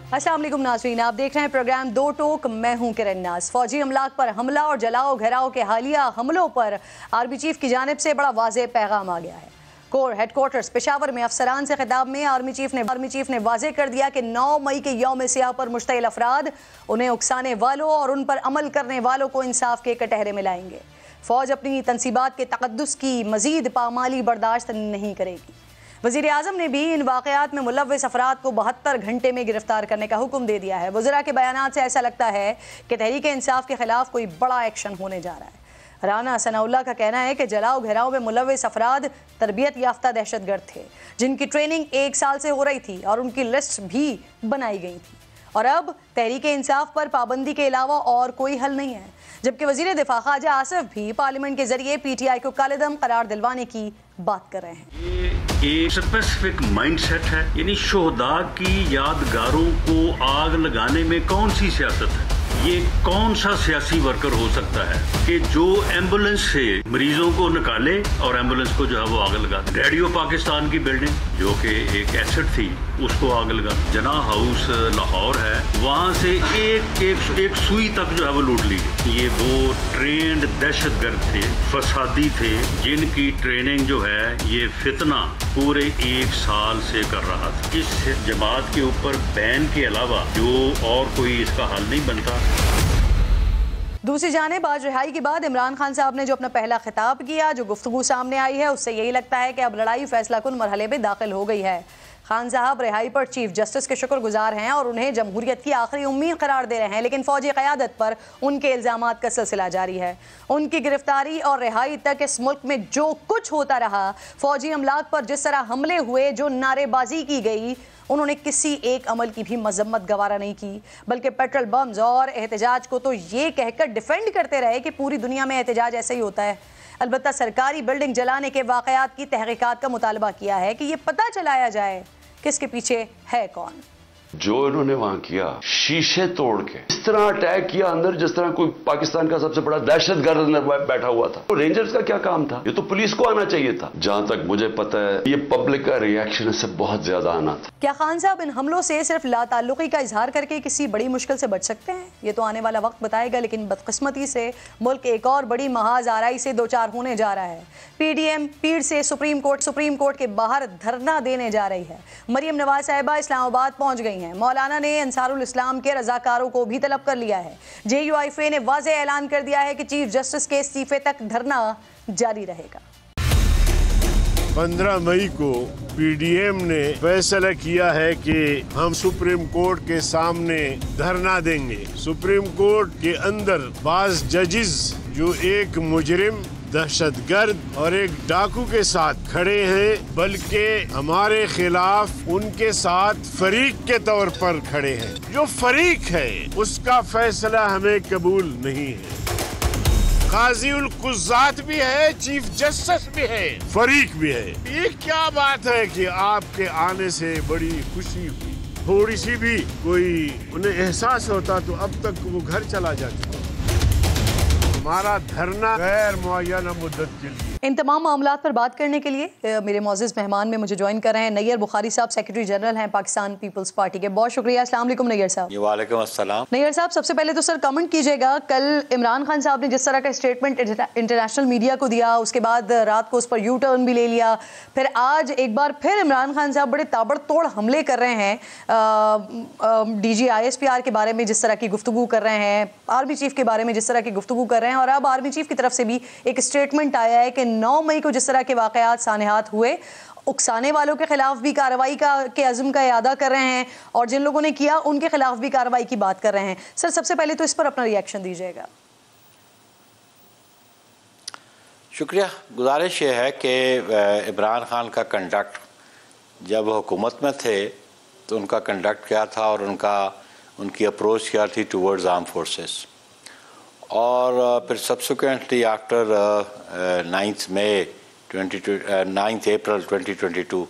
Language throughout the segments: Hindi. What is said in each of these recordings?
अस्सलाम वालेकुम नाज़रीन, आप देख रहे हैं प्रोग्राम दो टोक। मैं हूं किरण नाज। फौजी अमलाक पर हमला और जलाओ घेराव के हालिया हमलों पर आर्मी चीफ की जानिब से बड़ा वाज़ेह पैगाम आ गया है। कोर हेडक्वार्टर्स पेशावर में अफसरान से खिताब में आर्मी चीफ ने वाज़ेह कर दिया कि 9 मई के यौम सियाह पर मुश्तइल अफराद उन्हें उकसाने वालों और उन पर अमल करने वालों को इंसाफ के कटहरे में लाएंगे। फौज अपनी तनसीबात के तकद्दुस की मजीद पामाली बर्दाश्त नहीं करेगी। वज़ीर आज़म ने भी इन वाक़यात में मुलव्वस अफराद को 72 घंटे में गिरफ्तार करने का हुक्म दे दिया है। वज़रा के बयानात से ऐसा लगता है कि तहरीक इंसाफ के खिलाफ कोई बड़ा एक्शन होने जा रहा है। राना सनाउल्लाह का कहना है कि जलाओ घेराव में मुलव्वस अफराद तरबियत याफ्ता दहशतगर्द थे जिनकी ट्रेनिंग 1 साल से हो रही थी और उनकी लिस्ट भी बनाई गई थी, और अब तहरीक इंसाफ पर पाबंदी के अलावा और कोई हल नहीं है। जबकि वज़ीर दिफा ख्वाजा आसिफ भी पार्लियामेंट के जरिए PTI को कालेदम करार दिलवाने की बात कर रहे हैं। ये एक स्पेसिफिक माइंडसेट है, यानी शोहदा की यादगारों को आग लगाने में कौन सी सियासत है? ये कौन सा सियासी वर्कर हो सकता है कि जो एम्बुलेंस से मरीजों को निकाले और एम्बुलेंस को जो है वो आग लगा दे? रेडियो पाकिस्तान की बिल्डिंग जो कि एक एसेट थी उसको आग लगा। जना हाउस लाहौर है, वहाँ से एक सुई तक जो है वो लूट ली गई। ये वो ट्रेंड दहशतगर्द थे, फसादी थे, जिनकी ट्रेनिंग जो है ये फितना पूरे 1 साल से कर रहा था। इस जमात के ऊपर बैन के अलावा जो और कोई इसका हल नहीं बनता। दूसरी जानिब आज रिहाई के बाद इमरान खान साहब ने जो अपना पहला खिताब किया, जो गुफ्तगू सामने आई है, उससे यही लगता है कि अब लड़ाई फैसला कुन मरहले में दाखिल हो गई है। खान साहब रिहाई पर चीफ जस्टिस के शुक्रगुजार हैं और उन्हें जमहूरियत की आखिरी उम्मीद करार दे रहे हैं, लेकिन फौजी क़यादत पर उनके इल्ज़ामात का सिलसिला जारी है। उनकी गिरफ्तारी और रिहाई तक इस मुल्क में जो कुछ होता रहा, फौजी अमलाक पर जिस तरह हमले हुए, जो नारेबाजी की गई, उन्होंने किसी एक अमल की भी मजम्मत गवारा नहीं की, बल्कि पेट्रोल बम्स और एहतजाज को तो ये कहकर डिफेंड करते रहे कि पूरी दुनिया में एहतजाज ऐसे ही होता है। अलबत्ता सरकारी बिल्डिंग जलाने के वाक़यात की तहकीकात का मुतालबा किया है कि ये पता चलाया जाए कि इसके पीछे है कौन। जो इन्होंने वहां किया, शीशे तोड़ के इस तरह अटैक किया अंदर, जिस तरह कोई पाकिस्तान का सबसे बड़ा दहशतगर्द अंदर बैठा हुआ था। तो रेंजर्स का क्या काम था? ये तो पुलिस को आना चाहिए था। जहां तक मुझे पता है ये पब्लिक का रिएक्शन इससे बहुत ज्यादा आना था। क्या खान साहब इन हमलों से सिर्फ लाताल्लुकी का इजहार करके किसी बड़ी मुश्किल से बच सकते हैं? ये तो आने वाला वक्त बताएगा, लेकिन बदकिस्मती से मुल्क एक और बड़ी महाज आराई से 2-4 होने जा रहा है। PDM पीड़ से सुप्रीम कोर्ट के बाहर धरना देने जा रही है। मरियम नवाज साहिबा इस्लामाबाद पहुंच गई हैं। मौलाना ने अंसारुल इस्लाम के रजाकारों को भी तलब कर लिया है। JUIFA ने वाज़ेह ऐलान कर दिया है कि चीफ जस्टिस के इस्तीफे तक धरना जारी रहेगा। 15 मई को PDM ने फैसला किया है कि हम सुप्रीम कोर्ट के सामने धरना देंगे। सुप्रीम कोर्ट के अंदर बाज जजेस जो एक मुजरिम, दहशतगर्द और एक डाकू के साथ खड़े हैं, बल्कि हमारे खिलाफ उनके साथ फरीक के तौर पर खड़े हैं। जो फरीक है उसका फैसला हमें कबूल नहीं है। काजी उल कुज़ात भी है, चीफ जस्टिस भी है, फरीक भी है। ये क्या बात है कि आपके आने से बड़ी खुशी हुई। थोड़ी सी भी कोई उन्हें एहसास होता तो अब तक वो घर चला जाता। हमारा धरना गैर मुअय्यना मुद्दत के लिए। इन तमाम मामलात पर बात करने के लिए मेरे मोअज़्ज़ज़ मेहमान में मुझे ज्वाइन कर रहे हैं नैयर बुखारी साहब, सेक्रेटरी जनरल हैं पाकिस्तान पीपल्स पार्टी के। बहुत शुक्रिया। अस्सलाम वालेकुम नैयर साहब। वालेकुम अस्सलाम। नैयर साहब, सबसे पहले तो सर कमेंट कीजिएगा, कल इमरान खान साहब ने जिस तरह का स्टेटमेंट इंटरनेशनल मीडिया को दिया, उसके बाद रात को उस पर U-टर्न भी ले लिया, फिर आज एक बार फिर इमरान खान साहब बड़े ताबड़तोड़ हमले कर रहे हैं DG ISPR के बारे में जिस तरह की गुफ्तगू कर रहे हैं, आर्मी चीफ के बारे में जिस तरह की गुफ्तगू कर रहे हैं, और अब आर्मी चीफ की तरफ से भी एक स्टेटमेंट आया है कि 9 मई को जिस तरह के वाकयात सानेहात हुए, उकसाने वालों के खिलाफ भी कार्रवाई के अज़्म का इरादा कर रहे हैं और जिन लोगों ने किया उनके खिलाफ भी कार्रवाई की बात कर रहे हैं। सर, सबसे पहले तो इस पर अपना रिएक्शन दीजिएगा। शुक्रिया। गुजारिश ये है कि इमरान खान का कंडक्ट, जब हुकूमत में थे तो उनका कंडक्ट क्या था और उनकी अप्रोच क्या थी टूवर्ड्स आर्म फोर्सेस, और फिर सब्सिक्वेंटली आफ्टर 9 अप्रैल 2022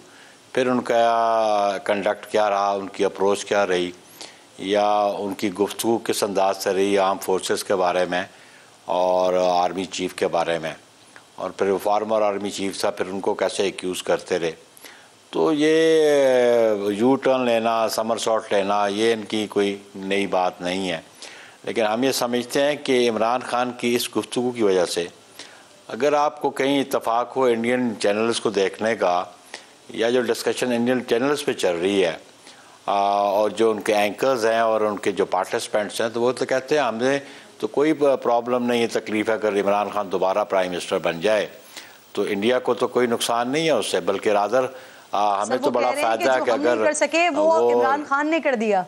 फिर उनका कंडक्ट क्या रहा, उनकी अप्रोच क्या रही, या उनकी गुफ्तगू किस अंदाज से रही आर्म फोर्सेस के बारे में और आर्मी चीफ के बारे में, और फिर फॉर्मर आर्मी चीफ था, फिर उनको कैसे एक्यूज़ करते रहे। तो ये यू टर्न लेना, समरसॉट लेना, ये इनकी कोई नई बात नहीं है। लेकिन हम ये समझते हैं कि इमरान खान की इस गुफ्तगू की वजह से अगर आपको कहीं इत्तेफाक हो इंडियन चैनल्स को देखने का, या जो डिस्कशन इंडियन चैनल्स पे चल रही है और जो उनके एंकर्स हैं और उनके जो पार्टिसिपेंट्स हैं, तो वो तो कहते हैं हमें तो कोई प्रॉब्लम नहीं है, तकलीफ है अगर इमरान खान दोबारा प्राइम मिनिस्टर बन जाए तो इंडिया को तो कोई नुकसान नहीं है उससे, बल्कि रादर हमें तो बड़ा फायदा है कि अगर कर सके वो इमरान खान ने कर दिया।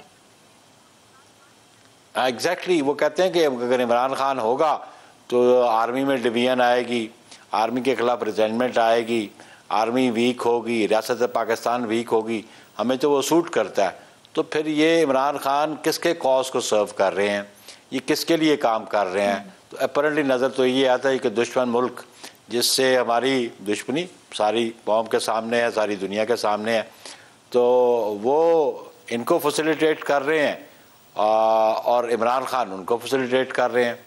एग्जैक्टली वो कहते हैं कि अगर इमरान खान होगा तो आर्मी में डिवीजन आएगी, आर्मी के खिलाफ रिजेंटमेंट आएगी, आर्मी वीक होगी, रियासत पाकिस्तान वीक होगी, हमें तो वो सूट करता है। तो फिर ये इमरान खान किसके कॉज को सर्व कर रहे हैं, ये किसके लिए काम कर रहे हैं? तो अपरेंटली नज़र तो ये आता है कि दुश्मन मुल्क जिससे हमारी दुश्मनी सारी कौम के सामने है, सारी दुनिया के सामने है, तो वो इनको फैसिलिटेट कर रहे हैं और इमरान खान उनको फैसिलिटेट कर रहे हैं।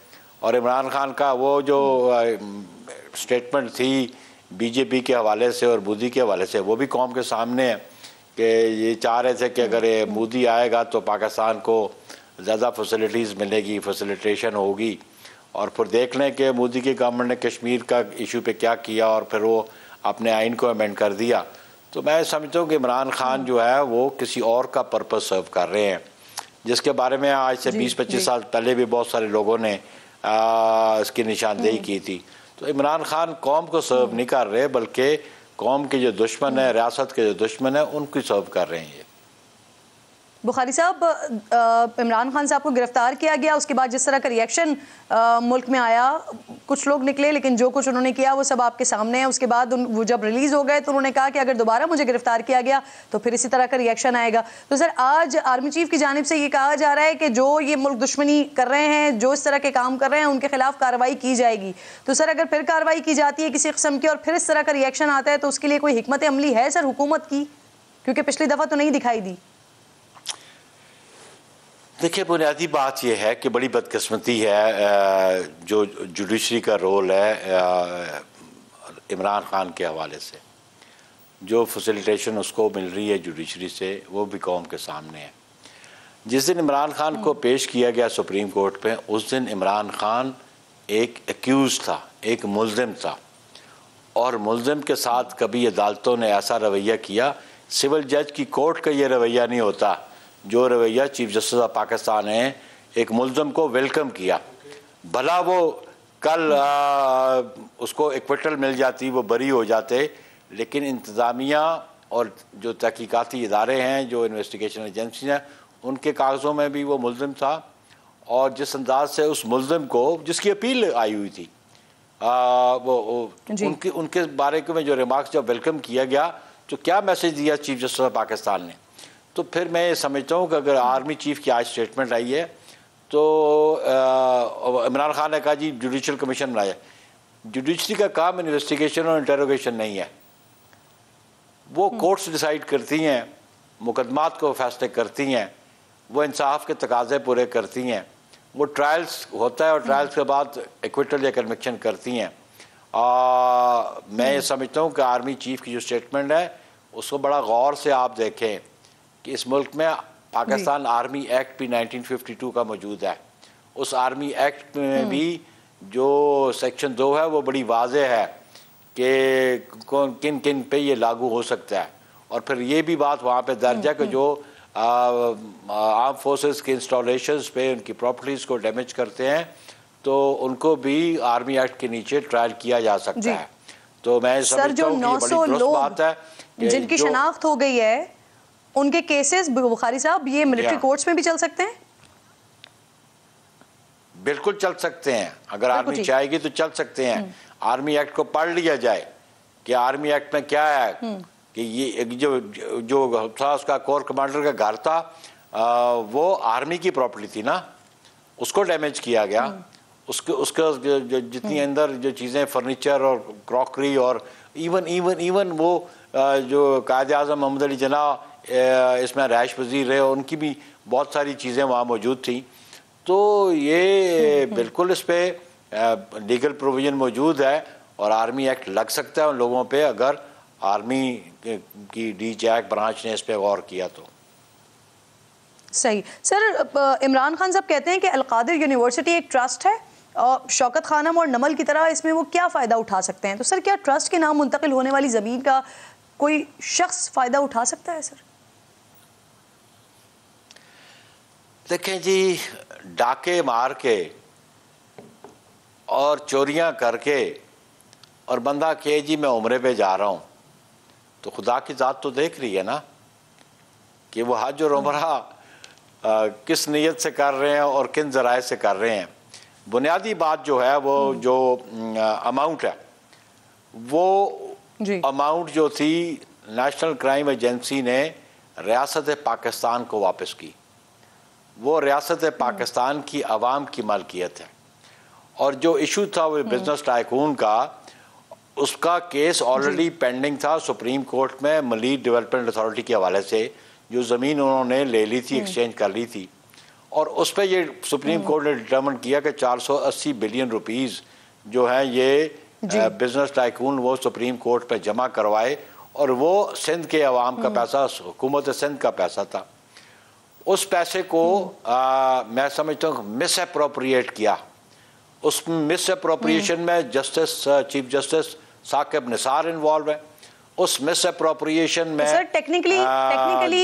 और इमरान खान का वो जो स्टेटमेंट थी बीजेपी के हवाले से और मोदी के हवाले से, वो भी कौम के सामने है कि ये चाह रहे थे कि अगर ये मोदी आएगा तो पाकिस्तान को ज़्यादा फैसिलिटीज़ मिलेगी, फैसिलिटेशन होगी। और फिर देख लें कि मोदी की गवर्नमेंट ने कश्मीर का इशू पे क्या किया और फिर वो अपने आइन को अमेंड कर दिया। तो मैं समझता हूँ कि इमरान खान जो है वो किसी और का पर्पस सर्व कर रहे हैं, जिसके बारे में आज से 20-25 साल पहले भी बहुत सारे लोगों ने इसकी निशानदेही की थी। तो इमरान खान कौम को सर्व नहीं कर रहे, बल्कि कौम के जो दुश्मन है, रियासत के जो दुश्मन है, उनको सर्व कर रहे हैं। बुखारी साहब, इमरान खान साहब को गिरफ्तार किया गया, उसके बाद जिस तरह का रिएक्शन मुल्क में आया, कुछ लोग निकले लेकिन जो कुछ उन्होंने किया वो सब आपके सामने है। उसके बाद वो जब रिलीज़ हो गए तो उन्होंने कहा कि अगर दोबारा मुझे गिरफ्तार किया गया तो फिर इसी तरह का रिएक्शन आएगा। तो सर, आज आर्मी चीफ की जानिब से ये कहा जा रहा है कि जो ये मुल्क दुश्मनी कर रहे हैं, जो इस तरह के काम कर रहे हैं, उनके खिलाफ कार्रवाई की जाएगी। तो सर, अगर फिर कार्रवाई की जाती है किसी किस्म की और फिर इस तरह का रिएक्शन आता है तो उसके लिए कोई हिकमत अमली है सर हुकूमत की? क्योंकि पिछली दफ़ा तो नहीं दिखाई दी। देखिए, बुनियादी बात यह है कि बड़ी बदकिस्मती है जो जुडिशरी का रोल है इमरान खान के हवाले से, जो फैसिलिटेशन उसको मिल रही है जुडिशरी से, वो भी कौम के सामने है। जिस दिन इमरान खान को पेश किया गया सुप्रीम कोर्ट पे, उस दिन इमरान खान एक एक्यूज था, एक मुल्ज़िम था, और मुल्ज़िम के साथ कभी अदालतों ने ऐसा रवैया किया, सिविल जज की कोर्ट का ये रवैया नहीं होता जो रवैया चीफ जस्टिस ऑफ पाकिस्तान ने एक मुल्ज़िम को वेलकम किया। भला वो कल उसको एक्विटल मिल जाती, वो बरी हो जाते, लेकिन इंतज़ामिया और जो तहकीकाती इदारे हैं, जो इन्वेस्टिगेशन एजेंसी हैं, उनके कागज़ों में भी वो मुल्ज़िम था। और जिस अंदाज से उस मुल्ज़िम को, जिसकी अपील आई हुई थी, उनके बारे में जो रिमार्क्स जब वेलकम किया गया, तो क्या मैसेज दिया चीफ जस्टिस ऑफ पाकिस्तान ने? तो फिर मैं ये समझता हूँ कि अगर आर्मी चीफ की आज स्टेटमेंट आई है तो इमरान खान ने कहा जी जुडिशल कमीशन बनाया। जुडिशरी का काम इन्वेस्टिगेशन और इंटरोगेशन नहीं है, वो कोर्ट्स डिसाइड करती हैं, मुकदमात को फैसले करती हैं, वो इंसाफ के तकाजे पूरे करती हैं, वो ट्रायल्स होता है और ट्रायल्स के बाद एक्विटल या कन्विक्शन करती हैं। मैं ये समझता हूँ कि आर्मी चीफ की जो स्टेटमेंट है उसको बड़ा गौर से आप देखें कि इस मुल्क में पाकिस्तान आर्मी एक्ट भी 1952 का मौजूद है। उस आर्मी एक्ट में भी जो सेक्शन 2 है वो बड़ी वाज़ेह है कि कौन किन किन पे ये लागू हो सकता है। और फिर ये भी बात वहाँ पे दर्ज है कि जो आर्म फोर्सेस के इंस्टॉलेशंस पे उनकी प्रॉपर्टीज़ को डैमेज करते हैं तो उनको भी आर्मी एक्ट के नीचे ट्रायल किया जा सकता है। तो मैं समझता हूँ कि ये बड़ी दुरुस्त बात है जिनकी शनाख्त हो गई है, उनके केसेस बुखारी साहब ये मिलिट्री कोर्ट्स में भी चल सकते हैं? बिल्कुल चल सकते हैं, अगर आर्मी चाहेगी तो चल सकते हैं। आर्मी एक्ट को पढ़ लिया जाए कि आर्मी एक्ट में क्या है कि ये जो था उसका कोर कमांडर का घर था, वो आर्मी की प्रॉपर्टी थी ना, उसको डैमेज किया गया। उसके जितनी अंदर जो चीज़ें फर्नीचर और क्रॉकरी और इवन वो जो कायद आज़म मोहम्मद अली जिन्ना इसमें रैश वज़ीर रहे, उनकी भी बहुत सारी चीज़ें वहाँ मौजूद थी। तो ये बिल्कुल इस पर लीगल प्रोविज़न मौजूद है और आर्मी एक्ट लग सकता है उन लोगों पे अगर आर्मी की डी जैक ब्रांच ने इस पर गौर किया तो सही। सर, इमरान खान साहब कहते हैं कि अलकादिर यूनिवर्सिटी एक ट्रस्ट है और शौकत खानम और नमल की तरह इसमें वो क्या फ़ायदा उठा सकते हैं? तो सर, क्या ट्रस्ट के नाम मुंतकिल होने वाली ज़मीन का कोई शख्स फ़ायदा उठा सकता है? सर देखें जी, डाके मार के और चोरियां करके और बंदा कहे जी मैं उम्रे पे जा रहा हूँ, तो खुदा की ज़ात तो देख रही है ना कि वो हज और उम्रा किस नीयत से कर रहे हैं और किन ज़राए से कर रहे हैं। बुनियादी बात जो है वो जो अमाउंट है वो अमाउंट जो थी नेशनल क्राइम एजेंसी ने रियासत पाकिस्तान को वापस की, वो रियासत पाकिस्तान की आवाम की मालकियत है। और जो इशू था वो बिजनेस टाइकून का, उसका केस ऑलरेडी पेंडिंग था सुप्रीम कोर्ट में मलीर डेवलपमेंट अथॉरिटी के हवाले से, जो ज़मीन उन्होंने ले ली थी, एक्सचेंज कर ली थी। और उस पर ये सुप्रीम कोर्ट ने डिटर्मिन किया कि 480 बिलियन रुपीस जो है ये बिजनेस टाइकून वो सुप्रीम कोर्ट पे जमा करवाए, और वो सिंध के अवाम का पैसा, हुकूमत सिंध का पैसा था। उस पैसे को मैं समझता हूँ मिस अप्रोप्रिएट किया। उस मिस अप्रोप्रिएशन में justice chief justice Saqib Nisar involve है। उस मिस अप्रोप्रिएशन में सर टेक्निकली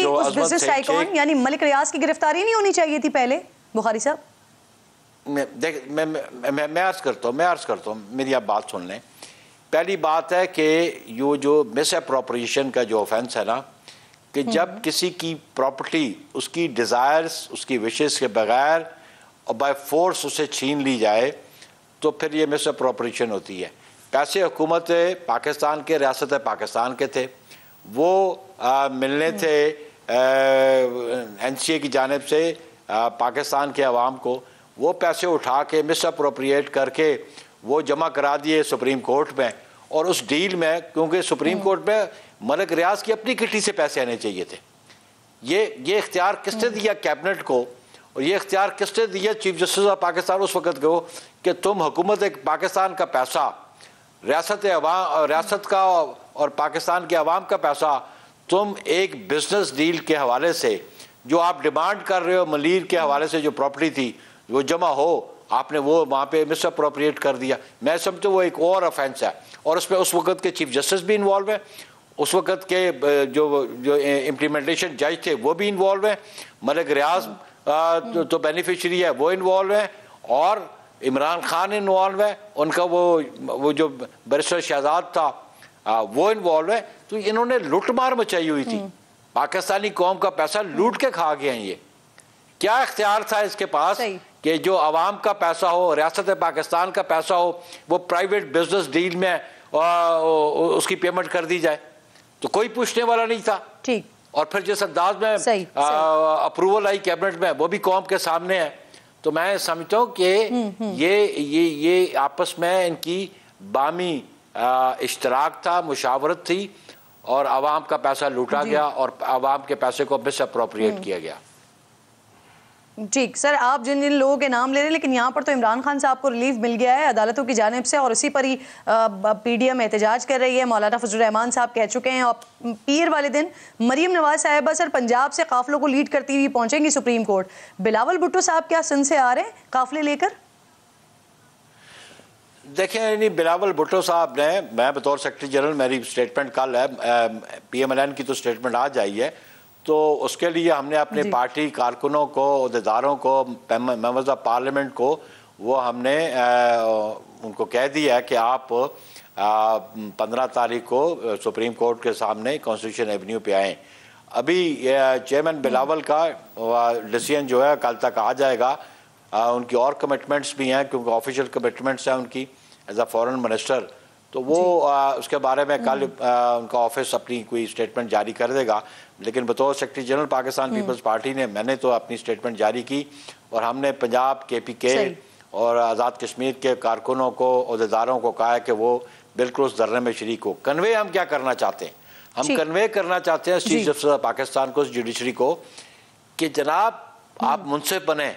उस बिजनेस टाइकून यानी मलिक रियाज की गिरफ्तारी नहीं होनी चाहिए थी पहले, बुखारी साहब? मैं अर्ज करता हूँ, मेरी आप बात सुन लें। पहली बात है कि ये जो मिस अप्रोप्रिएशन का जो ऑफेंस है ना, कि जब किसी की प्रॉपर्टी उसकी डिज़ायर्स, उसकी विशेष के बगैर और बाय फोर्स उसे छीन ली जाए, तो फिर ये मिस अप्रोप्रिएशन होती है। पैसे हुकूमत पाकिस्तान के, रियासत पाकिस्तान के थे, वो मिलने थे NCA की जानिब से पाकिस्तान के अवाम को। वो पैसे उठा के मिस अप्रोप्रिएट करके वो जमा करा दिए सुप्रीम कोर्ट में। और उस डील में, क्योंकि सुप्रीम कोर्ट में मलिक रियाज की अपनी किटी से पैसे आने चाहिए थे, ये इख्तियार किसने दिया कैबिनेट को, और ये इख्तियार किसने दिया चीफ जस्टिस ऑफ पाकिस्तान उस वक़्त को, कि तुम हुकूमत पाकिस्तान का पैसा, रियासत का और पाकिस्तान के अवाम का पैसा तुम एक बिजनेस डील के हवाले से जो आप डिमांड कर रहे हो, मलीर के हवाले से जो प्रॉपर्टी थी वो जमा हो, आपने वो वहाँ पे मिस अप्रोप्रिएट कर दिया। मैं समझता हूँ वो एक और ऑफेंस है। और उसमें उस वक़्त के चीफ जस्टिस भी इन्वॉल्व है, उस वक़्त के जो इम्प्लीमेंटेशन जज थे वो भी इन्वॉल्व है, मलिक रियाज तो बेनिफिशरी है वो इन्वॉल्व है, और इमरान खान इन्वॉल्व है, उनका वो जो बैरिस्टर शहजाद था वो इन्वॉल्व है। तो इन्होंने लूटमार मचाई हुई थी, पाकिस्तानी कौम का पैसा लूट के खा गए हैं। ये क्या इख्तियार था इसके पास कि जो अवाम का पैसा हो, रियासत पाकिस्तान का पैसा हो, वो प्राइवेट बिजनेस डील में उसकी पेमेंट कर दी जाए? तो कोई पूछने वाला नहीं था। ठीक। और फिर जिस अंदाज में अप्रूवल आई कैबिनेट में, वो भी कौम के सामने है। तो मैं समझता हूँ कि ये आपस में इनकी बामी इश्तराक था, मुशावरत थी, और आवाम का पैसा लूटा गया और आवाम के पैसे को मिस अप्रोप्रिएट किया गया। ठीक। सर, आप जिन जिन लोगों के नाम ले रहे हैं, लेकिन यहाँ पर तो इमरान खान साहब को रिलीफ मिल गया है अदालतों की जानिब से, और उसी पर ही PDM एहतजाज कर रही है। मौलाना फजलुर रहमान साहब कह चुके हैं, और पीर वाले दिन मरीम नवाज साहिबा सर पंजाब से काफिलों को लीड करती हुई पहुंचेंगी सुप्रीम कोर्ट। बिलावल भुट्टो साहब क्या सिंध से आ रहे हैं काफिले लेकर? देखें, नहीं, बिलावल भुट्टो साहब ने, मैं बतौर सेक्रेटरी जनरल, मेरी स्टेटमेंट कल है, PMLN की तो स्टेटमेंट आज आई है, तो उसके लिए हमने अपने पार्टी कारकुनों को, अहदेदारों को, मेंबर्स ऑफ पार्लियामेंट को, वो हमने उनको कह दिया है कि आप 15 तारीख को सुप्रीम कोर्ट के सामने कॉन्स्टिट्यूशन एवेन्यू पे आएँ। अभी चेयरमैन बिलावल का डिसीजन जो है कल तक आ जाएगा। उनकी और कमिटमेंट्स भी हैं, क्योंकि ऑफिशियल कमिटमेंट्स हैं उनकी एज अ फॉरेन मिनिस्टर, तो वो उसके बारे में कल उनका ऑफिस अपनी कोई स्टेटमेंट जारी कर देगा। लेकिन बतौर सेक्रेटरी जनरल पाकिस्तान पीपल्स पार्टी ने, मैंने तो अपनी स्टेटमेंट जारी की, और हमने पंजाब KPK और आज़ाद कश्मीर के कारकुनों को, अहदेदारों को कहा है कि वो बिल्कुल उस धरने में शरीक हो। कन्वे हम क्या करना चाहते हैं? हम कन्वे करना चाहते हैं चीफ जस्टिस ऑफ पाकिस्तान को, जुडिशरी को, कि जनाब आप मुनसिफ बने,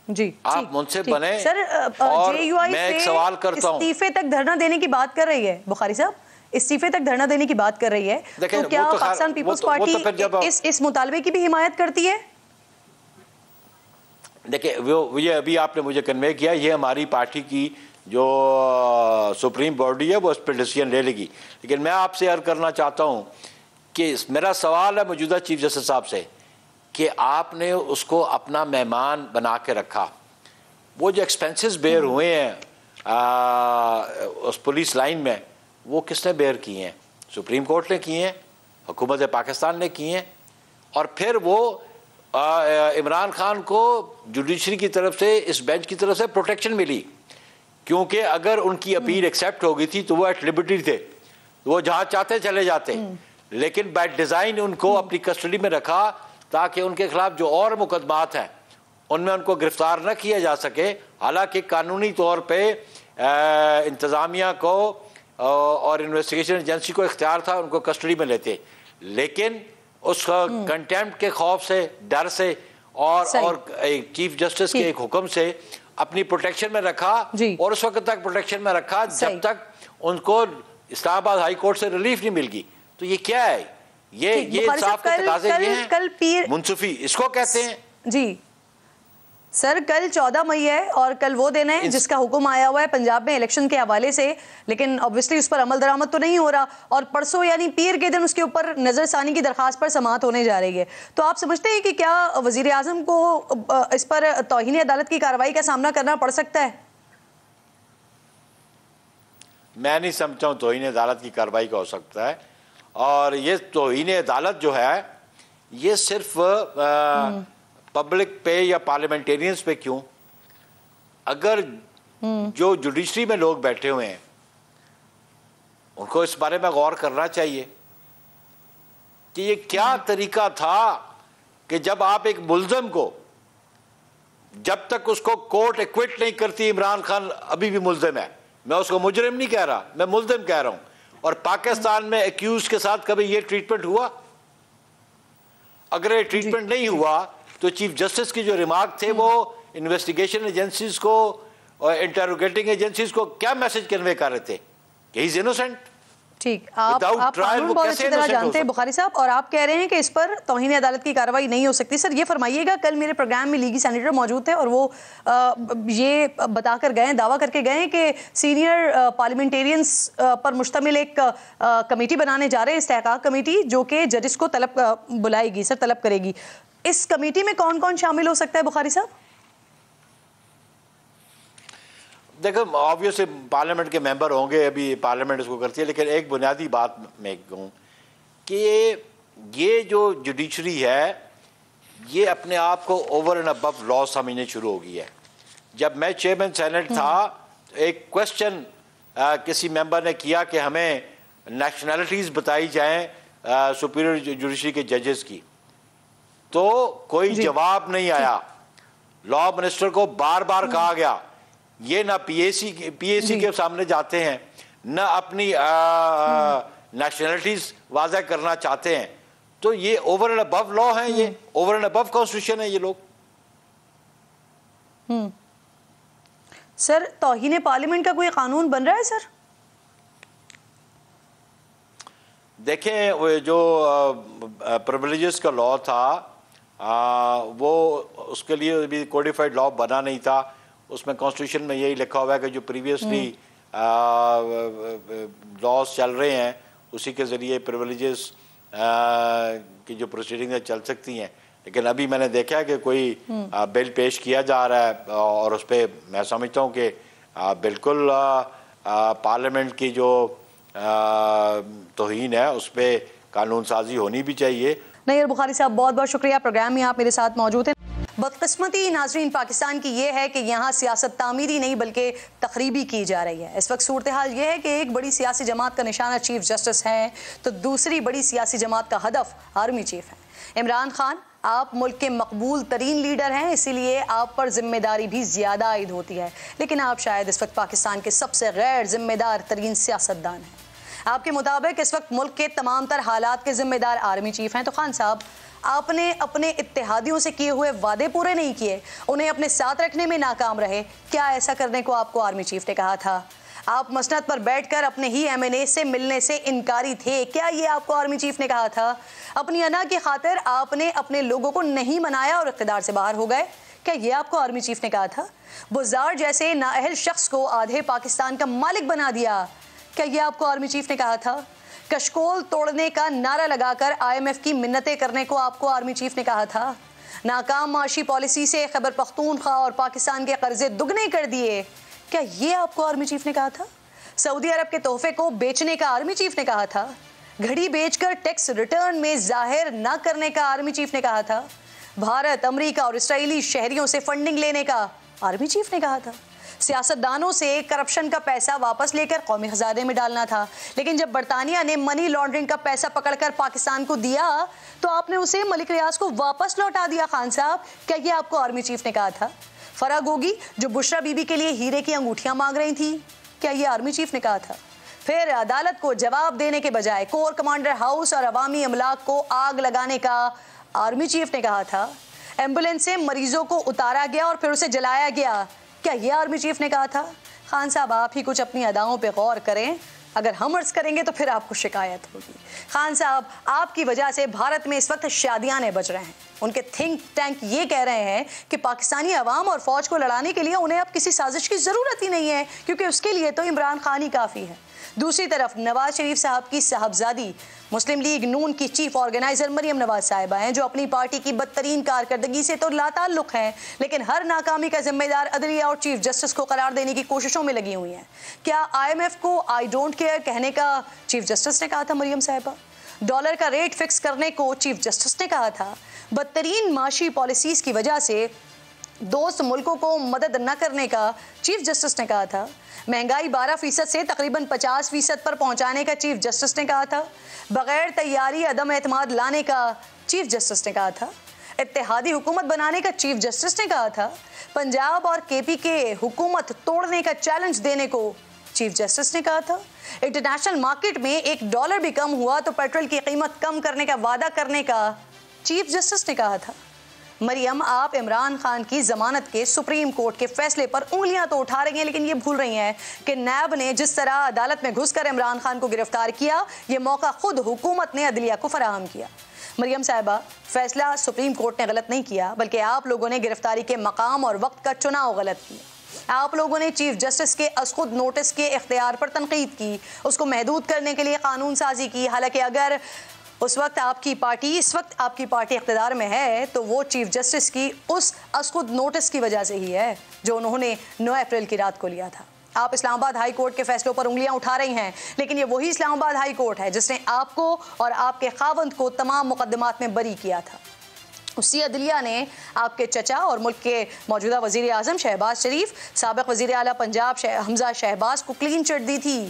आप मुनसिफ बने। सर, और मैं एक सवाल करता हूँ, इस्तीफे तक धरना देने की बात कर रही है बुखारी साहब। इस्तीफे तक धरना देने की बात कर रही है, तो क्या पाकिस्तान पीपल्स पार्टी इस मुतालबे की भी हिमायत करती है? देखिए, वो ये अभी आपने मुझे कन्वे किया, ये हमारी पार्टी की जो सुप्रीम बॉडी है वो इस पर डिसीजन ले लेगी। लेकिन मैं आपसे अर्ज करना चाहता हूँ कि मेरा सवाल है मौजूदा चीफ जस्टिस साहब से कि आपने उसको अपना मेहमान बना के रखा। वो जो एक्सपेंसेस बेयर हुए हैं उस पुलिस लाइन में, वो किसने बेयर किए हैं? सुप्रीम कोर्ट ने किए हैं, हुकूमत पाकिस्तान ने किए हैं। और फिर वो इमरान खान को जुडिशरी की तरफ से, इस बेंच की तरफ से प्रोटेक्शन मिली, क्योंकि अगर उनकी अपील एक्सेप्ट हो गई थी तो वो एट लिबर्टी थे, वो जहाँ चाहते चले जाते। लेकिन बाय डिज़ाइन उनको अपनी कस्टडी में रखा ताकि उनके खिलाफ जो और मुकदमात हैं उनमें उनको गिरफ्तार न किया जा सके। हालांकि कानूनी तौर पे इंतज़ामिया को और इन्वेस्टिगेशन एजेंसी को इख्तियार था उनको कस्टडी में लेते, लेकिन उस कंटेम्प्ट के खौफ से, डर से और चीफ जस्टिस के एक हुक्म से अपनी प्रोटेक्शन में रखा, और उस वक्त तक प्रोटेक्शन में रखा जब तक उनको इस्लामाबाद हाई कोर्ट से रिलीफ नहीं मिल गई। तो ये क्या है? ये इंसाफ के तकाज़े ये हैं, मुंसफी इसको कहते हैं। जी सर, कल 14 मई है और कल वो दिन है जिसका हुक्म आया हुआ है पंजाब में इलेक्शन के हवाले से, लेकिन ऑब्वियसली उस पर अमल दरामद तो नहीं हो रहा, और परसों यानी पीर के दिन उसके ऊपर नजरसानी की दरखास्त पर समाअत होने जा रही है। तो आप समझते हैं कि क्या वजीर आजम को इस पर तौहीन अदालत की कार्रवाई का सामना करना पड़ सकता है? मैं नहीं समझता हूँ तौहीन अदालत की कार्रवाई का हो सकता है। और ये तौहीन अदालत जो है ये सिर्फ पब्लिक पे या पार्लियामेंटेरियंस पे क्यों, अगर जो जुडिशरी में लोग बैठे हुए हैं उनको इस बारे में गौर करना चाहिए कि ये क्या तरीका था कि जब आप एक मुल्ज़िम को, जब तक उसको कोर्ट एक्विट नहीं करती, इमरान खान अभी भी मुल्ज़िम है, मैं उसको मुजरिम नहीं कह रहा, मैं मुल्ज़िम कह रहा हूं, और पाकिस्तान में एक्यूज के साथ कभी ये ट्रीटमेंट हुआ? अगर ये ट्रीटमेंट नहीं हुआ तो चीफ जस्टिस की जो रिमार्क थे वो इन्वेस्टिगेशन एजेंसीज को और इंटरोगेटिंग एजेंसीज को क्या मैसेज कन्वे कर रहे थे कि ही इज इनोसेंट? ठीक, आप कानून बहुत अच्छी तरह जानते हैं बुखारी साहब, और आप कह रहे हैं कि इस पर तौहीन अदालत की कार्रवाई नहीं हो सकती। सर ये फरमाइएगा, कल मेरे प्रोग्राम में लीगी सेनेटर मौजूद थे और वो ये बताकर गए, दावा करके गए कि सीनियर पार्लियामेंटेरियंस पर मुश्तमिल एक कमेटी बनाने जा रहे हैं, इस्तेहकाक कमेटी, जो कि जजिस को तलब बुलाएगी, सर तलब करेगी। इस कमेटी में कौन कौन शामिल हो सकता है बुखारी साहब? देखो, ऑब्वियसली पार्लियामेंट के मेंबर होंगे, अभी पार्लियामेंट इसको करती है, लेकिन एक बुनियादी बात मैं कहूँ कि ये जो जुडिशरी है ये अपने आप को ओवर एंड अबव लॉ समझने शुरू हो गई है। जब मैं चेयरमैन सेनेट था, एक क्वेश्चन किसी मेंबर ने किया कि हमें नेशनैलिटीज़ बताई जाएं सुपीरियर जुडिशरी के जजेस की, तो कोई जवाब नहीं आया। लॉ मिनिस्टर को बार बार कहा गया, ये ना पीएसी के सामने जाते हैं, ना अपनी नेशनैलिटीज वाज़ह करना चाहते हैं। तो ये ओवर एंड अबव लॉ है, ये ओवर एंड अबव कॉन्स्टिट्यूशन है ये लोग। सर तौहीन पार्लियामेंट का कोई कानून बन रहा है सर? देखें, वो जो प्रिविलेजेस का लॉ था वो उसके लिए भी कोडिफाइड लॉ बना नहीं था। उसमें कॉन्स्टिट्यूशन में यही लिखा हुआ है कि जो प्रीवियसली लॉज चल रहे हैं उसी के ज़रिए प्रिविलेजेस की जो प्रोसीडिंग चल सकती हैं। लेकिन अभी मैंने देखा है कि कोई बिल पेश किया जा रहा है और उस पर मैं समझता हूँ कि बिल्कुल पार्लियामेंट की जो तौहीन है उस पर कानून साजी होनी भी चाहिए। नहीं बुखारी साहब, बहुत बहुत शुक्रिया, प्रोग्राम में आप मेरे साथ मौजूद हैं। बदकिस्मती नाजरीन पाकिस्तान की ये है कि यहाँ सियासत तामीरी नहीं बल्कि तखरीबी की जा रही है। इस वक्त सूरत हाल ये है कि एक बड़ी सियासी जमात का निशाना चीफ जस्टिस है, तो दूसरी बड़ी सियासी जमात का हदफ आर्मी चीफ है। इमरान खान, आप मुल्क के मकबूल तरीन लीडर हैं, इसीलिए आप पर जिम्मेदारी भी ज़्यादा आयद होती है, लेकिन आप शायद इस वक्त पाकिस्तान के सबसे गैर जिम्मेदार तरीन सियासतदान हैं। आपके मुताबिक इस वक्त मुल्क के तमाम तर हालात के जिम्मेदार आर्मी चीफ हैं। तो खान साहब, आपने अपने इत्तेहादियों से किए हुए वादे पूरे नहीं किए, उन्हें अपने साथ रखने में नाकाम रहे। क्या ऐसा करने को आपको आर्मी चीफ ने कहा था? आप मसनद पर बैठकर अपने ही MNA से मिलने से इनकारी थे। क्या ये आपको आर्मी चीफ ने कहा था? अपनी अना की खातिर आपने अपने लोगों को नहीं मनाया और इख्तिदार से बाहर हो गए। क्या ये आपको आर्मी चीफ ने कहा था? बुज़ार जैसे नाअहल शख्स को आधे पाकिस्तान का मालिक बना दिया। क्या ये आपको आर्मी चीफ ने कहा था? कशकोल तोड़ने का नारा लगाकर IMF की मिन्नतें करने को आपको आर्मी चीफ ने कहा था। नाकाम माशी पॉलिसी से खैबर पख्तूनख्वा और पाकिस्तान के कर्जे दुगने कर दिए। क्या ये आपको आर्मी चीफ ने कहा था? सऊदी अरब के तोहफे को बेचने का आर्मी चीफ ने कहा था। घड़ी बेचकर टैक्स रिटर्न में जाहिर न करने का आर्मी चीफ ने कहा था। भारत, अमेरिका और इसराइली शहरियों से फंडिंग लेने का आर्मी चीफ ने कहा था। सियासतदानों से करप्शन का पैसा वापस लेकर कौमी खजाने में डालना था, लेकिन जब बरतानिया ने मनी लॉन्ड्रिंग का पैसा पकड़कर पाकिस्तान को दिया तो आपने उसे मलिक रियाज को वापस लौटा दिया। खान साहब, क्या ये आपको आर्मी चीफ ने कहा था? फरा गोगी जो बुशरा बीबी के लिए हीरे की अंगूठियां मांग रही थी, क्या ये आर्मी चीफ ने कहा था? फिर अदालत को जवाब देने के बजाय कोर कमांडर हाउस और अवामी अमलाक को आग लगाने का आर्मी चीफ ने कहा था। एम्बुलेंस से मरीजों को उतारा गया और फिर उसे जलाया गया। क्या ये आर्मी चीफ ने कहा था? खान साहब, आप ही कुछ अपनी अदाओं पे गौर करें। अगर हम अर्ज करेंगे तो फिर आपको शिकायत होगी। खान साहब, आपकी वजह से भारत में इस वक्त शादियाने बज रहे हैं। उनके थिंक टैंक ये कह रहे हैं कि पाकिस्तानी अवाम और फौज को लड़ाने के लिए उन्हें अब किसी साजिश की ज़रूरत ही नहीं है, क्योंकि उसके लिए तो इमरान खान ही काफ़ी है। दूसरी तरफ नवाज शरीफ साहब की साहबजादी मुस्लिम लीग नून की चीफ ऑर्गेनाइजर मरियम नवाज साहिबा हैं, जो अपनी पार्टी की बदतरीन कारकर्दगी से तो लाताल्लुक हैं, लेकिन हर नाकामी का जिम्मेदार अदलिया और चीफ जस्टिस को करार देने की कोशिशों में लगी हुई हैं। क्या IMF को आई डोंट केयर कहने का चीफ जस्टिस ने कहा था मरियम साहिबा? डॉलर का रेट फिक्स करने को चीफ जस्टिस ने कहा था। बदतरीन माशी पॉलिसीज की वजह से दोस्त मुल्कों को मदद न करने का चीफ जस्टिस ने कहा था। महंगाई 12% से तकरीबन 50% पर पहुंचाने का चीफ जस्टिस ने कहा था। बगैर तैयारी अदम एतमाद लाने का चीफ जस्टिस ने कहा था। इत्तेहादी हुकूमत बनाने का चीफ जस्टिस ने कहा था। पंजाब और KP के हुकूमत तोड़ने का चैलेंज देने को चीफ जस्टिस ने कहा था। इंटरनेशनल मार्केट में $1 भी कम हुआ तो पेट्रोल की कीमत कम करने का वादा करने का चीफ जस्टिस ने कहा था। मरियम, आप इमरान खान की जमानत के सुप्रीम कोर्ट के फैसले पर उंगलियां तो उठा रही हैं, लेकिन ये भूल रही हैं कि नैब ने जिस तरह अदालत में घुसकर इमरान खान को गिरफ्तार किया, ये मौका खुद हुकूमत ने अदलिया को फराहम किया। मरियम साहिबा, फैसला सुप्रीम कोर्ट ने गलत नहीं किया, बल्कि आप लोगों ने गिरफ्तारी के मकाम और वक्त का चुनाव गलत किया। आप लोगों ने चीफ जस्टिस के असखुद नोटिस के इख्तियार पर तनकीद की, उसको महदूद करने के लिए कानून साजी की। हालांकि अगर इस वक्त आपकी पार्टी इख्तिदार में है तो वो चीफ जस्टिस की उस असखुद नोटिस की वजह से ही है जो उन्होंने 9 अप्रैल की रात को लिया था। आप इस्लामाबाद हाई कोर्ट के फैसलों पर उंगलियां उठा रही हैं, लेकिन ये वही इस्लामाबाद हाई कोर्ट है जिसने आपको और आपके खावंद को तमाम मुकदमात में बरी किया था। उसी अदलिया ने आपके चचा और मुल्क के मौजूदा वज़ीर आज़म शहबाज शरीफ, साबिक़ वज़ीर आला पंजाब हमजा शहबाज को क्लीन चिट दी थी।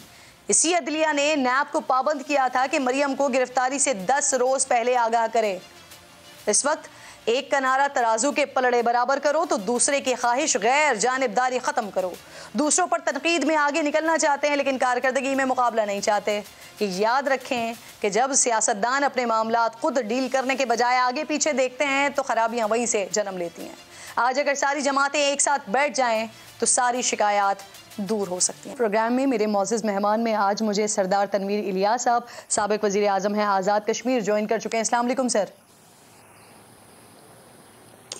इसी अदलिया ने नैब को पाबंद किया था कि मरियम को गिरफ्तारी से 10 रोज पहले आगाह करे। इस वक्त एक का नारा तराजू के पलड़े बराबर करो तो दूसरे की ख्वाहिश गैर जानिबदारी ख़त्म करो। दूसरों पर तनकीद में आगे निकलना चाहते हैं, लेकिन कारकर्दगी में मुकाबला नहीं चाहते। कि याद रखें कि जब सियासतदान अपने मामलात खुद डील करने के बजाय आगे पीछे देखते हैं तो खराबियाँ वहीं से जन्म लेती हैं। आज अगर सारी जमातें एक साथ बैठ जाएं तो सारी शिकायत दूर हो सकती हैं। प्रोग्राम में मेरे मौजूद मेहमान में आज मुझे सरदार तनवीर इलियास साहब, साबिक़ वज़ीर आज़म हैं आज़ाद कश्मीर, ज्वाइन कर चुके हैं। अस्सलाम वालेकुम सर।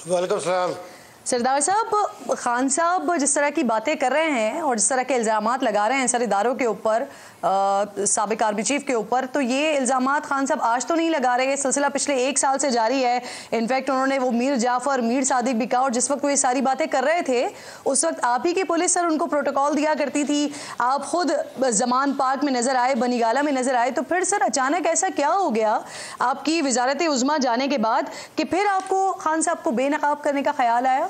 वालेकुम सलाम। सरदार साहब, खान साहब जिस तरह की बातें कर रहे हैं और जिस तरह के इल्ज़ामात लगा रहे हैं सर इदारों के ऊपर, साबिक़ आर्मी चीफ के ऊपर, तो ये इल्ज़ामात खान साहब आज तो नहीं लगा रहे, ये सिलसिला पिछले 1 साल से जारी है। इनफैक्ट उन्होंने वो मीर जाफ़र, मीर सादिक भी कहा, और जिस वक्त वो ये सारी बातें कर रहे थे उस वक्त आप ही की पुलिस सर उनको प्रोटोकॉल दिया करती थी। आप खुद जमान पार्क में नज़र आए, बनीगाला में नज़र आए, तो फिर सर अचानक ऐसा क्या हो गया आपकी वजारत उज़्मा जाने के बाद कि फिर आपको खान साहब को बेनकाब करने का ख्याल आया?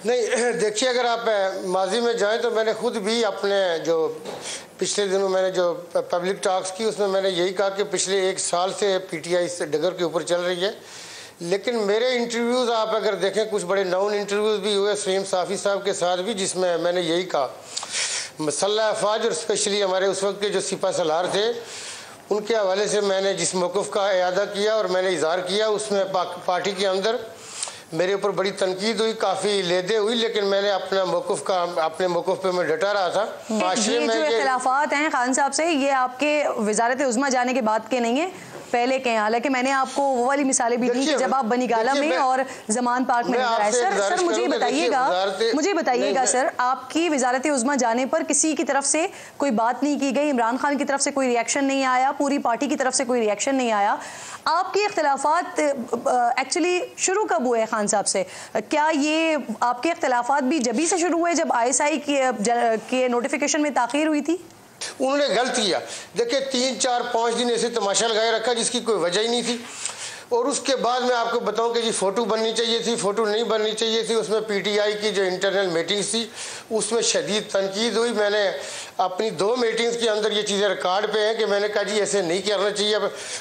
नहीं, देखिए, अगर आप माजी में जाएं तो मैंने खुद भी अपने जो पिछले दिनों मैंने जो पब्लिक टॉक्स की उसमें मैंने यही कहा कि पिछले 1 साल से PTI इस डगर के ऊपर चल रही है। लेकिन मेरे इंटरव्यूज़ आप अगर देखें, कुछ बड़े नाउन इंटरव्यूज़ भी हुए सलीम साफ़ी साहब के साथ भी, जिसमें मैंने यही कहा मसल्ह अफवाज और स्पेशली हमारे उस वक्त के जो सिपा सलार थे उनके हवाले से मैंने जिस मौक़िफ़ का इयादा किया और मैंने इज़हार किया, उसमें पार्टी के अंदर मेरे ऊपर बड़ी तनकीद हुई, काफ़ी लेदे हुई, लेकिन मैंने अपने मौक़िफ़ पे मैं डटा रहा था। ये जो इख्तिलाफ़ात हैं खान साहब से, ये आपके वज़ारत उज़्मा जाने के बाद के नहीं है, पहले के हैं। हालांकि मैंने आपको वो वाली मिसालें भी दी कि जब आप बनीगाला में और जमान पार्क में नजर आए। सर मुझे बताइएगा सर, आपकी वज़ारत उज़्मा जाने पर किसी की तरफ से कोई बात नहीं की गई, इमरान खान की तरफ से कोई रिएक्शन नहीं आया, पूरी पार्टी की तरफ से कोई रिएक्शन नहीं आया। आपके इख्तिलाफात एक्चुअली शुरू कब हुए खान साहब से? क्या ये आपके इख्तिलाफात भी जभी से शुरू हुए जब ISI के नोटिफिकेशन में ताख़ीर हुई थी? उन्होंने गलत किया। देखिए 3, 4, 5 दिन ऐसे तमाशा लगाए रखा जिसकी कोई वजह ही नहीं थी। और उसके बाद मैं आपको बताऊं कि जी फ़ोटो बननी चाहिए थी, फ़ोटो नहीं बननी चाहिए थी। उसमें PTI की जो इंटरनल मीटिंग्स थी उसमें शदीद तनकीद हुई। मैंने अपनी 2 मीटिंग्स के अंदर ये चीज़ें रिकॉर्ड पे हैं कि मैंने कहा जी ऐसे नहीं करना चाहिए।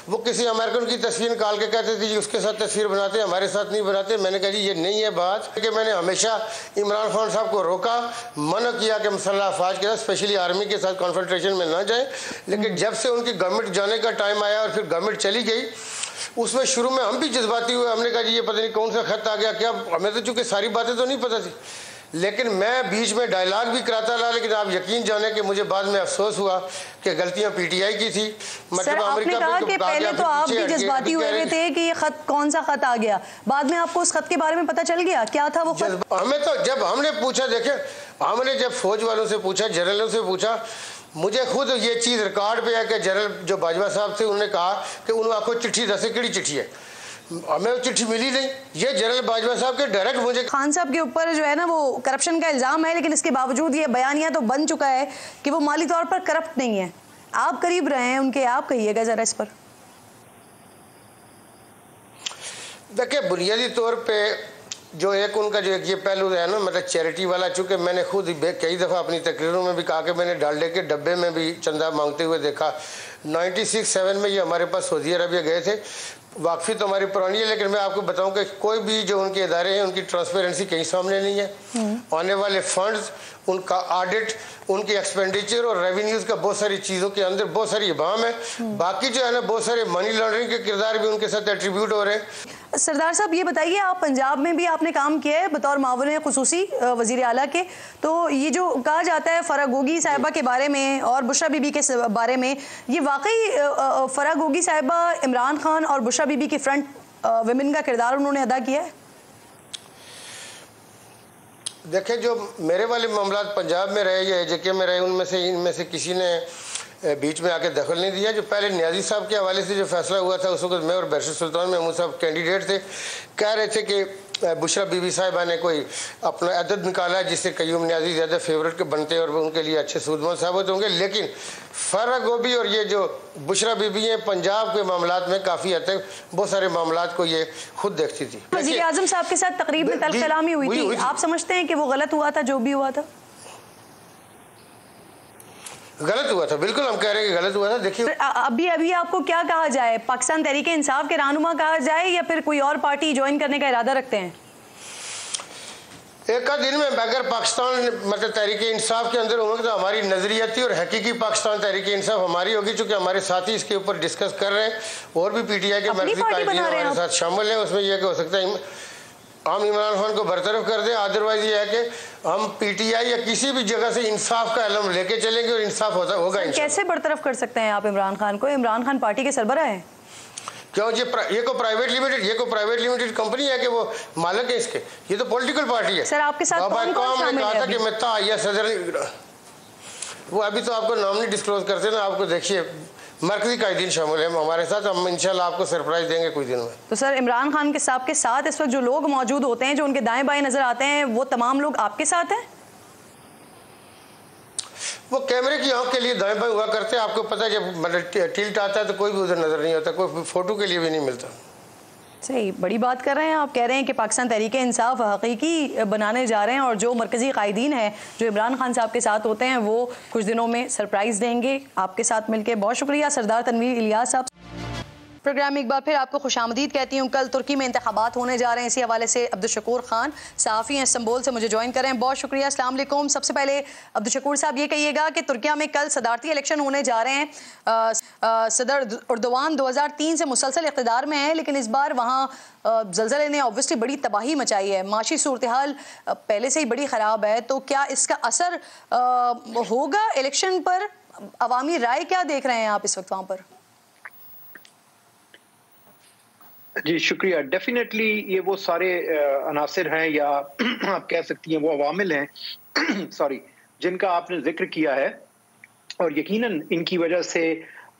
वो किसी अमेरिकन की तस्वीर निकाल के कहते थे जी उसके साथ तस्वीर बनाते, हमारे साथ नहीं बनाते। मैंने कहा जी ये नहीं है बात, कि मैंने हमेशा इमरान खान साहब को रोका, मना किया कि मुसल्लह अफवाज के साथ, स्पेशली आर्मी के साथ कॉन्फ्रंटेशन में ना जाए। लेकिन जब से उनकी गवर्नमेंट जाने का टाइम आया और फिर गवर्नमेंट चली गई, उसमें शुरू में हम भी जज्बाती हुए। हमने कहा जी ये पता नहीं कौन सा खत आ गया, क्या हमें तो चूंकि सारी बातें तो नहीं पता थी, लेकिन मैं बीच में डायलॉग भी कराता रहा। लेकिन आप यकीन जाने कि मुझे बाद में अफसोस हुआ कि गलतियां PTI की थी। मतलब आपने कहा कि पहले तो आप भी जज्बाती हुए थे कि ये खत कौन सा खत आ गया, बाद में आपको उस खत के बारे में पता चल गया क्या था वो खत? हमें तो जब हमने पूछा, देखे हमने जब फौज वालों से पूछा, जनरलों से पूछा, मुझे खुद ये चीज़ रिकॉर्ड पे है कि जनरल जो बाजवा साहब थे उन्होंने कहा कि उन्होंने आपको चिट्ठी दसे किड़ी चिट्ठी है, हमें वो चिट्ठी मिली नहीं। ये जनरल बाजवा साहब के डायरेक्ट मुझे खान साहब के ऊपर जो है ना वो करप्शन का इल्ज़ाम है, लेकिन इसके बावजूद ये बयानिया तो बन चुका है कि वो माली तौर पर करप्ट नहीं है। आप करीब रहे हैं उनके, आप कहिएगा ज़रा इस पर। देखिए बुनियादी तौर पर जो एक उनका जो ये पहलू है ना, मतलब चैरिटी वाला, चूँकि मैंने खुद कई दफ़ा अपनी तकरीरों में भी कहा कि मैंने डालडे के डब्बे में भी चंदा मांगते हुए देखा। 96-7 में ये हमारे पास सऊदी अरबिया गए थे। वाकफी तो हमारी पुरानी है, लेकिन मैं आपको बताऊं कि कोई भी जो उनके इदारे हैं उनकी ट्रांसपेरेंसी कहीं सामने नहीं है। आने वाले फंड्स, उनका ऑडिट, उनकी एक्सपेंडिचर और रेवेन्यूज़ का बहुत सारी चीज़ों के अंदर बहुत सारी इबाम है। बाकी जो है ना बहुत सारे मनी लॉन्ड्रिंग के किरदार भी उनके साथ एट्रीब्यूट हो रहे हैं। सरदार साहब ये बताइए, आप पंजाब में भी आपने काम किया है बतौर मावून खुसूसी वज़ीर आला के, तो ये जो कहा जाता है फराह गोगी साहिबा के बारे में और बुशरा बीबी के बारे में, ये वाकई फराह गोगी साहिबा इमरान खान और बुशरा बीबी के फ्रंट विमेन का किरदार उन्होंने अदा किया है? देखें, जो मेरे वाले मामला पंजाब में रहे या JK में रहे, इनमें से किसी ने बीच में आके दखल नहीं दिया। जो पहले न्याजी साहब के हवाले से जो फैसला हुआ था, उस वक्त मैं और बैरिस्टर सुल्तान महमूद साहब कैंडिडेट थे, कह रहे थे कि बुशरा बीबी साहिबा ने कोई अपना अदद निकाला जिससे कयूम न्याजी ज़्यादा फेवरेट के बनते और उनके लिए अच्छे सूदमंद साबित होंगे। लेकिन फराह गोगी और ये जो बुशरा बीबी हैं, पंजाब के मामलात में काफ़ी हद तक बहुत सारे मामलात को ये खुद देखती थी। वज़ीर आज़म साहब के साथ तकरीब में तल्ख़ कलामी हुई थी, आप समझते हैं कि वो गलत हुआ था जो भी हुआ था? गलत हुआ था, बिल्कुल हम कह रहे हैं कि गलत हुआ था। देखिए अभी आपको क्या कहा जाए, पाकिस्तान तहरीक इंसाफ के रहनुमा कहा जाए या फिर कोई और पार्टी ज्वाइन करने का इरादा रखते हैं? एक दिन में अगर पाकिस्तान मतलब तहरीक इंसाफ के अंदर होंगे तो हमारी नजरियाती और हकीकी पाकिस्तान तहरीक इंसाफ हमारी होगी, चूंकि हमारे साथी इसके ऊपर डिस्कस कर रहे हैं और भी PTI के मर्जी कायदीन हमारे साथ शामिल हैं। उसमें यह हो सकता है हम इमरान खान को बरतरफ कर दें, अदरवाइज ये है कि हम PTI या किसी भी जगह से इंसाफ का इल्म लेके चलेंगे और इंसाफ होगा। कैसे बरतरफ कर सकते हैं आप इमरान खान को? इमरान खान पार्टी के सरबराह हैं। क्यों? ये को प्राइवेट लिमिटेड कंपनी है कि वो मालिक है इसके? ये तो पॉलिटिकल पार्टी है। सर आपके साथ कौन शामिल है? कहा था कि मैं ताया सदर, वो अभी तो आपको नाम नहीं डिस्क्लोज करते ना। आपको देखिए मरकजी कायदीन शामिल है हमारे साथ, हम इंशाल्लाह आपको सरप्राइज देंगे कुछ दिन में। तो सर इमरान खान के साहब के साथ इस वक्त जो लोग मौजूद होते हैं, जो उनके दाएं बाएं नजर आते हैं, वो तमाम लोग आपके साथ हैं? वो कैमरे की आंख के लिए दाएं बाएं हुआ करते हैं। आपको पता है जब मतलब टिल्ट आता है तो कोई भी उधर नजर नहीं आता, कोई फोटो के लिए भी नहीं मिलता। सही बड़ी बात कर रहे हैं आप। कह रहे हैं कि पाकिस्तान तहरीक इंसाफ हकीकी बनाने जा रहे हैं और जो मरकजी कायदीन है जो इमरान खान साहब के साथ होते हैं वो कुछ दिनों में सरप्राइज़ देंगे आपके साथ मिलकर। बहुत शुक्रिया सरदार तनवीर इलियास साहब। प्रोग्राम में एक बार फिर आपको खुशामदीद कहती हूँ। कल तुर्की में इंतखाबात होने जा रहे हैं, इसी हवाले से अब्दुल शकूर खान सहाफ़ी हैं इस्तांबुल से मुझे ज्वाइन कर रहे हैं। बहुत शुक्रिया, अस्सलाम वालेकुम। सबसे पहले अब्दुल शकूर साहब ये कहिएगा कि तुर्किया में कल सदारती इलेक्शन होने जा रहे हैं। सदर अर्दोआन 2003 से मुसलसल इक़्तिदार में है, लेकिन इस बार वहाँ ज़लज़ले ने ऑब्वियसली बड़ी तबाही मचाई है। माशी सूरत हाल पहले से ही बड़ी ख़राब है, तो क्या इसका असर होगा इलेक्शन पर? अवामी राय क्या देख रहे हैं आप इस वक्त वहाँ पर? जी शुक्रिया। डेफिनेटली ये वो सारे अनासिर हैं या आप कह सकती हैं वो अवामिल हैं सॉरी, जिनका आपने जिक्र किया है, और यकीनन इनकी वजह से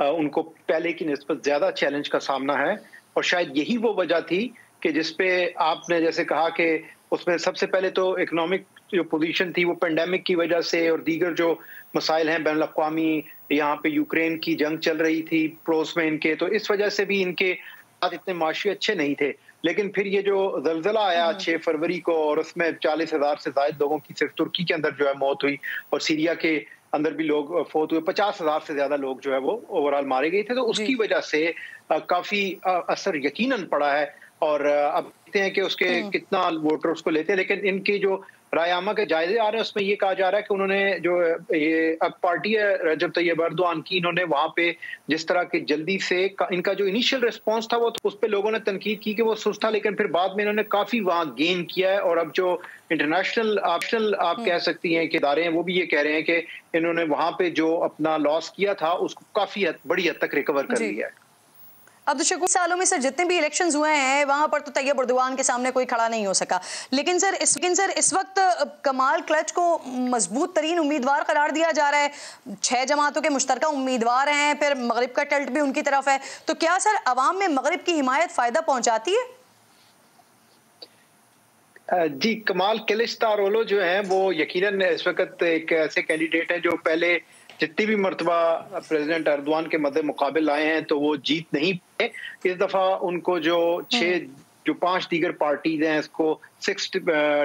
उनको पहले की निस्बत ज़्यादा चैलेंज का सामना है। और शायद यही वो वजह थी कि जिसपे आपने जैसे कहा कि उसमें सबसे पहले तो इकोनॉमिक जो पोजीशन थी वो पेंडेमिक की वजह से और दीगर जो मसाइल हैं बैनुल अक़वामी, यहाँ पे यूक्रेन की जंग चल रही थी पड़ोस में इनके, तो इस वजह से भी इनके इतने माशी अच्छे नहीं थे। लेकिन फिर ये जो ज़लज़ला आया 6 फरवरी को और उसमें 40,000 से ज़ायद लोगों की सिर्फ तुर्की के अंदर जो है मौत हुई, और सीरिया के अंदर भी लोग फौत हुए, 50,000 से ज्यादा लोग जो है वो ओवरऑल मारे गए थे। तो उसकी वजह से काफी असर यकीनन पड़ा है। और अब देखते हैं कि उसके कितना वोटर उसको लेते हैं, लेकिन इनकी जो रायआमा के जायजे आ रहे हैं उसमें ये कहा जा रहा है कि उन्होंने जो ये अब पार्टी है रजब तैयब एर्दोआन की, इन्होंने वहां पे जिस तरह की जल्दी से इनका जो इनिशियल रिस्पांस था वो उस पे लोगों ने तनकीद की कि वो सुस्त था, लेकिन फिर बाद में इन्होंने काफी वहां गेन किया है। और अब जो इंटरनेशनल ऑप्शनल आप कह सकती हैं कि इदारे हैं वो भी ये कह रहे हैं कि इन्होंने वहां पे जो अपना लॉस किया था उसको काफी बड़ी हद तक रिकवर कर लिया है। अब्दुल शकूर, सालों में सर जितने भी इलेक्शंस हुए हैं वहां पर तो तैयब एर्दोआन के सामने कोई खड़ा नहीं हो सका, लेकिन सर इस वक्त कमाल क्लच को मजबूत तरीन उम्मीदवार करार दिया जा रहा है। 6 जमातों के मुश्तरका उम्मीदवार हैं, फिर मगरिब का टिल्ट भी उनकी तरफ है, तो क्या सर अवाम में मगरिब की हिमायत फायदा पहुंचाती है? जी, कमाल किलिचदारोग्लू जो है वो यकीनन इस वक्त एक ऐसे कैंडिडेट हैं जो पहले जितनी भी मरतबा प्रेसिडेंट एर्दोआन के मद्दे मुकाबिल आए हैं तो वो जीत नहीं पाए। इस दफा उनको जो 5 दीगर पार्टीज हैं, इसको 6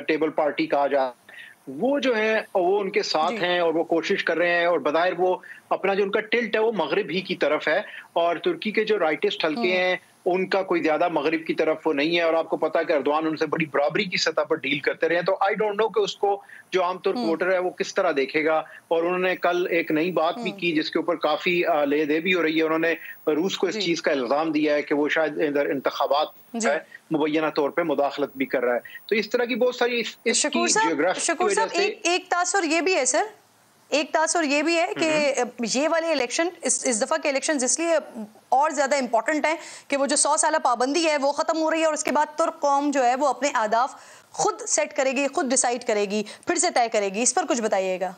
टेबल पार्टी कहा जा, वो जो है वो उनके साथ हैं और वो कोशिश कर रहे हैं, और बज़ाहिर वो अपना जो उनका टिल्ट है वो मगरिब ही की तरफ है, और तुर्की के जो राइटिस्ट हल्के हैं उनका कोई ज्यादा मगरिब की तरफ वो नहीं है। और आपको पता है कि एर्दोआन उनसे बड़ी बराबरी की सतह पर डील करते रहे हैं, तो आई डोंट नो कि उसको जो आम तुर्क वोटर है वो किस तरह देखेगा। और उन्होंने कल एक नई बात भी की जिसके ऊपर काफी लेदे भी हो रही है। उन्होंने रूस को इस चीज का इल्जाम दिया है कि वो शायद इधर इंतखाबात मुबैना तौर पर मुदाखलत भी कर रहा है। तो इस तरह की बहुत सारी इसकी जियोग्राफी की वजह से एक तासुर ये भी है सर, एक तासुर ये भी है कि ये वाले इलेक्शन इस दफा के इलेक्शन इसलिए और ज्यादा इंपॉर्टेंट है कि वो जो 100 साल पाबंदी है वो खत्म हो रही है, और उसके बाद तुर्क कौम जो है वो अपने आदाफ खुद सेट करेगी, खुद डिसाइड करेगी, फिर से तय करेगी। इस पर कुछ बताइएगा।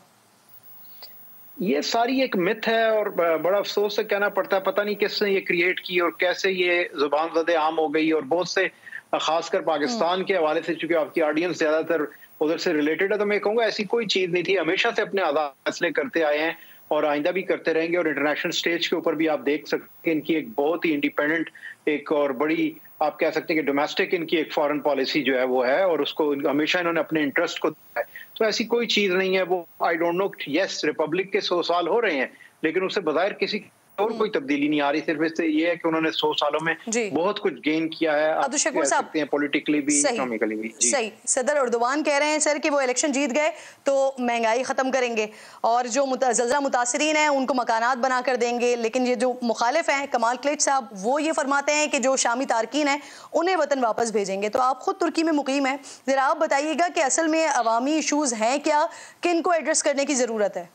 ये सारी एक मिथ है और बड़ा अफसोस से कहना पड़ता है, पता नहीं किसने ये क्रिएट की और कैसे ये जुबान ज़दे आम हो गई। और बहुत से खासकर पाकिस्तान के हवाले से, चूंकि आपकी ऑडियंस ज्यादातर उधर से रिलेटेड है, तो मैं कहूँगा ऐसी कोई चीज नहीं थी। हमेशा से अपने आज़ाद फैसले करते आए हैं और आइंदा भी करते रहेंगे। और इंटरनेशनल स्टेज के ऊपर भी आप देख सकते हैं इनकी एक बहुत ही इंडिपेंडेंट एक और बड़ी आप कह सकते हैं कि डोमेस्टिक इनकी एक फॉरेन पॉलिसी जो है वो है, और उसको हमेशा इन्होंने अपने इंटरेस्ट को दिया है। तो ऐसी कोई चीज नहीं है वो। I don't know, yes Republic के 100 साल हो रहे हैं, लेकिन उससे बगैर किसी और कोई तब्दीली नहीं आ रही। सिर्फ इससे ये है कि उन्होंने 100 सालों में बहुत कुछ गेन किया है, आप कह सकते हैं पॉलिटिकली भी, इकोनॉमिकली भी। सही, सदर एर्दोआन कह रहे हैं सर कि वो इलेक्शन जीत गए तो महंगाई खत्म करेंगे और जो ज़लज़ला मुतासिरीन हैं उनको मकानात बना कर देंगे। लेकिन ये जो मुखालिफ हैं कमाल क्लिच साहब, वो ये फरमाते हैं कि जो शामी तारकीन हैं उन्हें वतन वापस भेजेंगे। तो आप खुद तुर्की में मुकीम हैं, ज़रा आप बताइएगा कि असल में अवामी इशूज़ हैं क्या कि इनको एड्रेस करने की ज़रूरत है?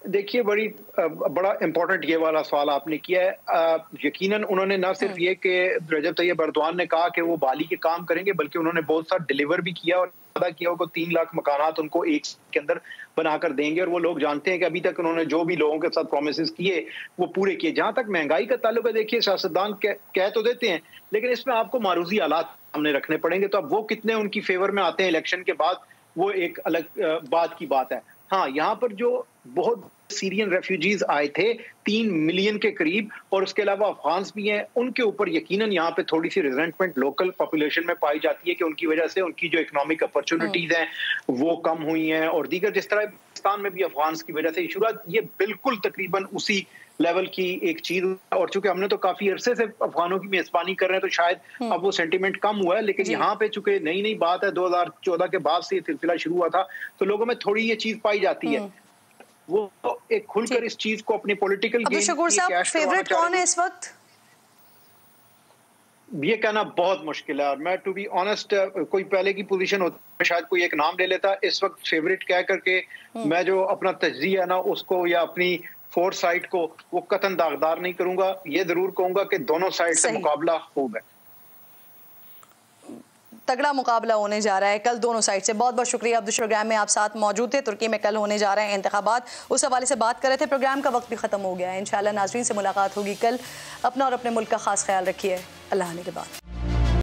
देखिए, बड़ा इंपॉर्टेंट ये वाला सवाल आपने किया है। यकीनन उन्होंने ना सिर्फ ये कि रजब तैयब एर्दोआन ने कहा कि वो बाली के काम करेंगे, बल्कि उन्होंने बहुत सारा डिलीवर भी किया और वादा किया उनको 3 लाख मकानात उनको एक के अंदर बनाकर देंगे। और वो लोग जानते हैं कि अभी तक उन्होंने जो भी लोगों के साथ प्रोमिस किए वो पूरे किए। जहां तक महंगाई का ताल्लुक है, देखिए सियासतदान कह तो देते हैं, लेकिन इसमें आपको मारूजी हालात सामने रखने पड़ेंगे। तो अब वो कितने उनकी फेवर में आते हैं इलेक्शन के बाद, वो एक अलग बात की बात है। हाँ, यहाँ पर जो बहुत सीरियन रेफ्यूजीज आए थे 3 मिलियन के करीब, और उसके अलावा अफगान्स भी हैं, उनके ऊपर यकीनन यहाँ पे थोड़ी सी रिजेंटमेंट लोकल पॉपुलेशन में पाई जाती है कि उनकी वजह से उनकी जो इकोनॉमिक अपॉर्चुनिटीज हैं वो कम हुई हैं, और दीगर जिस तरह पाकिस्तान में भी अफगान्स की वजह से इशूरात, ये बिल्कुल तकरीबन उसी लेवल की एक चीज। और चूंकि हमने तो काफी अरसे से अफगानों की मेजबानी कर रहे हैं तो शायद अब वो सेंटीमेंट कम हुआ है, लेकिन यहाँ पे चूंकि नई नई बात है, 2014 के बाद से ये सिलसिला शुरू हुआ था, तो लोगों में थोड़ी ये चीज पाई जाती है, वो एक खुलकर इस चीज को अपने पॉलिटिकल गेम शकूर साहब, फेवरेट कौन है इस वक्त? ये कहना बहुत मुश्किल है, और मैं टू बी ऑनेस्ट कोई पहले की पोजीशन होती है शायद कोई एक नाम ले लेता। इस वक्त फेवरेट कह करके मैं जो अपना तजज़िया है ना उसको या अपनी फोर्थ साइड को वो कतन दागदार नहीं करूंगा। ये जरूर कहूंगा कि दोनों साइड से मुकाबला होगा, तगड़ा मुकाबला होने जा रहा है कल दोनों साइड से। बहुत बहुत शुक्रिया अब्दुल। प्रोग्राम में आप साथ मौजूद थे। तुर्की में कल होने जा रहे हैं इंतखाबात, उस हवाले से बात कर रहे थे। प्रोग्राम का वक्त भी खत्म हो गया है। इंशाल्लाह नाज़रीन से मुलाकात होगी कल। अपना और अपने मुल्क का खास ख्याल रखिए। अल्लाह ने के बाद।